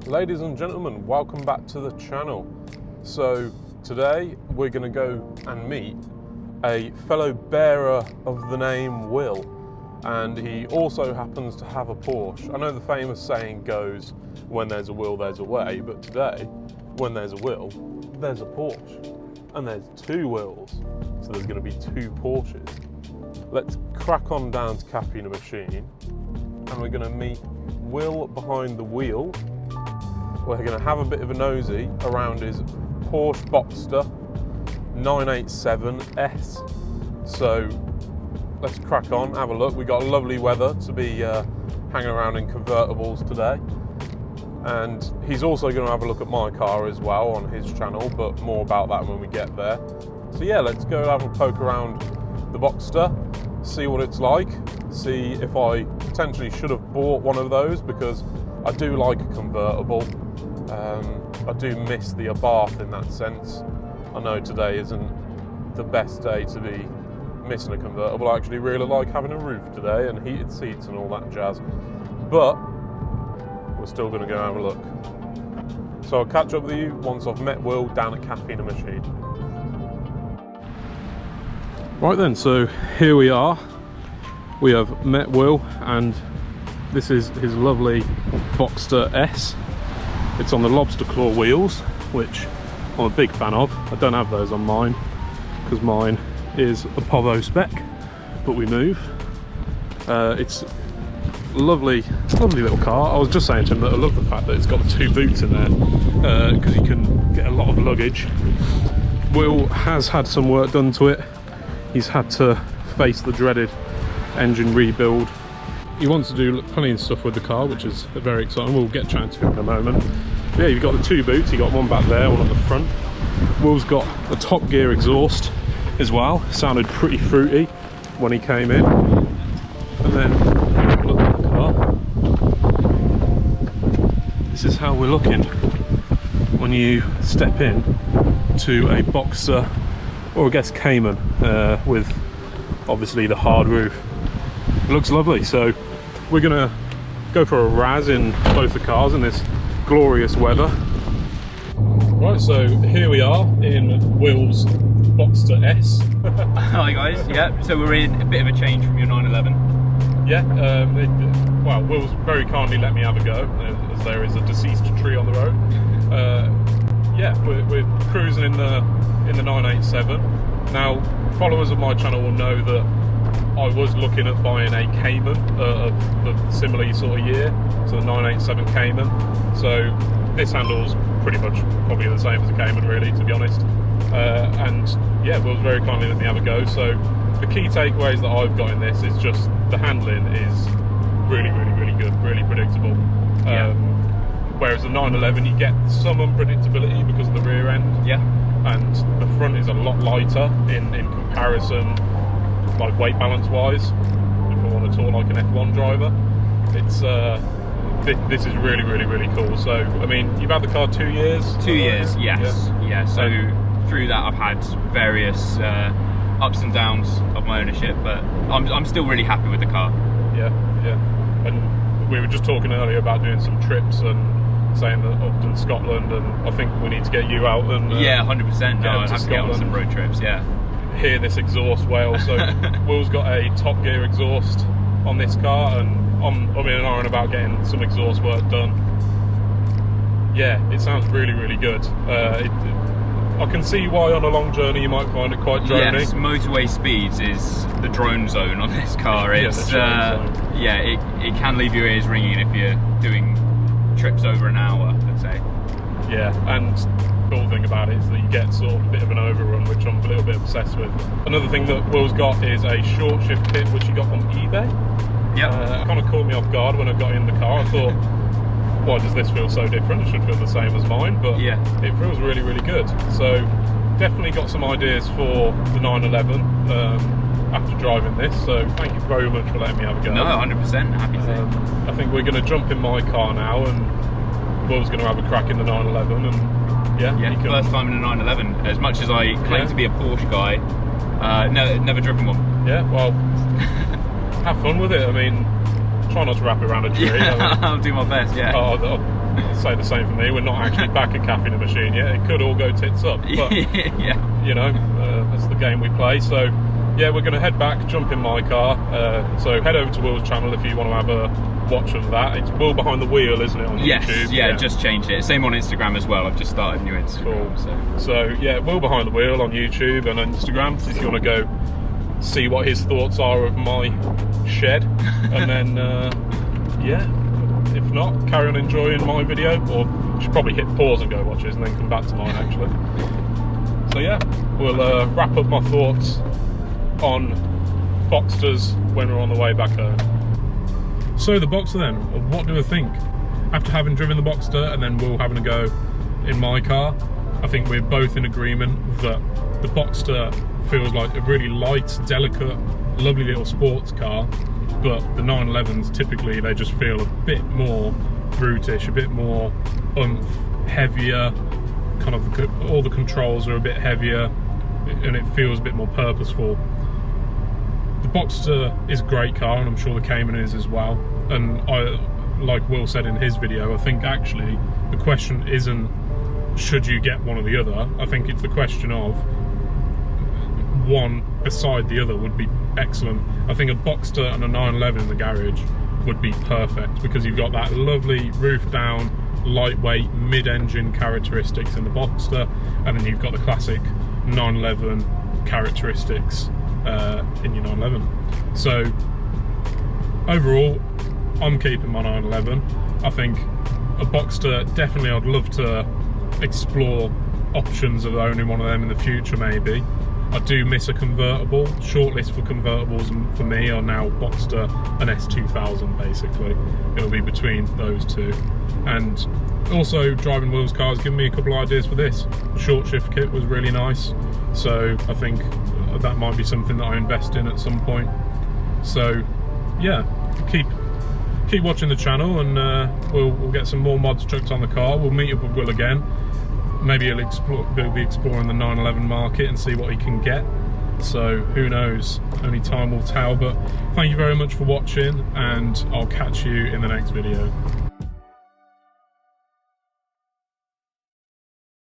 Ladies and gentlemen, welcome back to the channel. So today we're going to go and meet a fellow bearer of the name Will, and he also happens to have a Porsche. I know the famous saying goes, when there's a will there's a way, but today, when there's a will, there's a Porsche, and there's two Wills, so there's going to be two Porsches. Let's crack on down to Cafe in a Machine, and we're going to meet Will behind the wheel. We're going to have a bit of a nosy around his Porsche Boxster 987 S. So let's crack on, have a look. We've got lovely weather to be hanging around in convertibles today. And he's also going to have a look at my car as well on his channel, but more about that when we get there. So yeah, let's go have a poke around the Boxster, see what it's like, see if I potentially should have bought one of those, because I do like a convertible. I do miss the Abarth in that sense. I know today isn't the best day to be missing a convertible. I actually really like having a roof today and heated seats and all that jazz. But we're still going to go have a look. So I'll catch up with you once I've met Will down at Cafe in a Machine. Right then, so here we are. We have met Will, and this is his lovely Boxster S. It's on the lobster claw wheels, which I'm a big fan of. I don't have those on mine because mine is a Povo spec, but we move. It's lovely little car. I was just saying to him that I love the fact that it's got the two boots in there, because you can get a lot of luggage. Will has had some work done to it. He's had to face the dreaded engine rebuild. He wants to do plenty of stuff with the car, which is very exciting. We'll get chatting to him in a moment. Yeah, you've got the two boots. You got one back there, one at the front. Will's got a Top Gear exhaust as well. Sounded pretty fruity when he came in. And then look at the car. This is how we're looking when you step in to a Boxster, or I guess Cayman, with obviously the hard roof. It looks lovely. So we're gonna go for a razz in both the cars in this glorious weather. Right, so here we are in Will's Boxster S. Hi guys, yeah, so we're in a bit of a change from your 911. Yeah, well, Will's very kindly let me have a go, as there is a deceased tree on the road. Yeah, we're cruising in the 987. Now, followers of my channel will know that I was looking at buying a Cayman of the similar sort of year, so the 987 Cayman. So this handles pretty much probably the same as a Cayman, really, to be honest. And yeah, Will's very kindly let me have a go. So the key takeaways that I've got in this is just the handling is really good, really predictable. Yeah. Whereas the 911, you get some unpredictability because of the rear end. Yeah. And the front is a lot lighter in comparison, like weight balance wise, if I want to talk like an F1 driver. It's this is really cool. So I mean, you've had the car 2 years? 2 years, yes. Yeah, so through that I've had various ups and downs of my ownership, but I'm still really happy with the car. Yeah. And we were just talking earlier about doing some trips and saying that often Scotland, and I think we need to get you out and yeah, 100%. No, I'd have to get on some road trips. Yeah. Hear this exhaust wail. So Will's got a Top Gear exhaust on this car, and I'm in an iron about getting some exhaust work done. Yeah, it sounds really good. I can see why on a long journey you might find it quite drony. Yes, motorway speeds is the drone zone on this car. It's yeah, it can leave your ears ringing if you're doing trips over an hour, let's say. Yeah, and the cool thing about it is that you get sort of a bit of an overrun, which I'm a little bit obsessed with. Another thing that Will's got is a short shift kit, which he got from eBay. Yeah. It kind of caught me off guard when I got in the car. I thought, why does this feel so different? It should feel the same as mine, but yeah, it feels really good. So definitely got some ideas for the 911 after driving this, so thank you very much for letting me have a go. No, 100%, happy to. I think we're going to jump in my car now, and Will's going to have a crack in the 911, and yeah, first time in a 911. As much as I claim to be a Porsche guy, never driven one. Yeah, well, have fun with it. I mean, try not to wrap it around a tree. Yeah, I'll do my best, yeah. I'd say the same for me. We're not actually back at Cafe in the Machine yet. It could all go tits up, but Yeah. you know, that's the game we play. So yeah, we're going to head back, jump in my car. So head over to Will's channel if you want to have a watch of that. It's Will Behind the Wheel, isn't it, on Yes, YouTube? yeah, just changed it. Same on Instagram as well. I've just started a new Instagram. Cool. So yeah, Will Behind the Wheel on YouTube and on Instagram if you want to go see what his thoughts are of my shed. And then yeah, if not, carry on enjoying my video, or you should probably hit pause and go watch his and then come back to mine actually. So yeah, we'll wrap up my thoughts on Boxsters when we're on the way back home. So the Boxster then, what do I think? After having driven the Boxster and then Will having a go in my car, I think we're both in agreement that the Boxster feels like a really light, delicate, lovely little sports car, but the 911s typically, they just feel a bit more brutish, a bit more oomph, heavier, kind of all the controls are a bit heavier and it feels a bit more purposeful. The Boxster is a great car, and I'm sure the Cayman is as well. And like Will said in his video, I think actually the question isn't should you get one or the other. I think it's the question of one beside the other would be excellent. I think a Boxster and a 911 in the garage would be perfect because you've got that lovely roof down, lightweight, mid-engine characteristics in the Boxster, and then you've got the classic 911 characteristics in your 911. So overall, I'm keeping my 911. I think a Boxster, definitely I'd love to explore options of owning one of them in the future maybe. I do miss a convertible. Shortlist for convertibles for me are now Boxster and S2000 basically. It'll be between those two. And also driving Will's car has given me a couple of ideas for this. The short shift kit was really nice, so I think that might be something that I invest in at some point. So yeah, keep watching the channel, and we'll get some more mods chucked on the car. We'll meet up with Will again. Maybe he'll be exploring the 911 market and see what he can get. So who knows, only time will tell. But thank you very much for watching, and I'll catch you in the next video.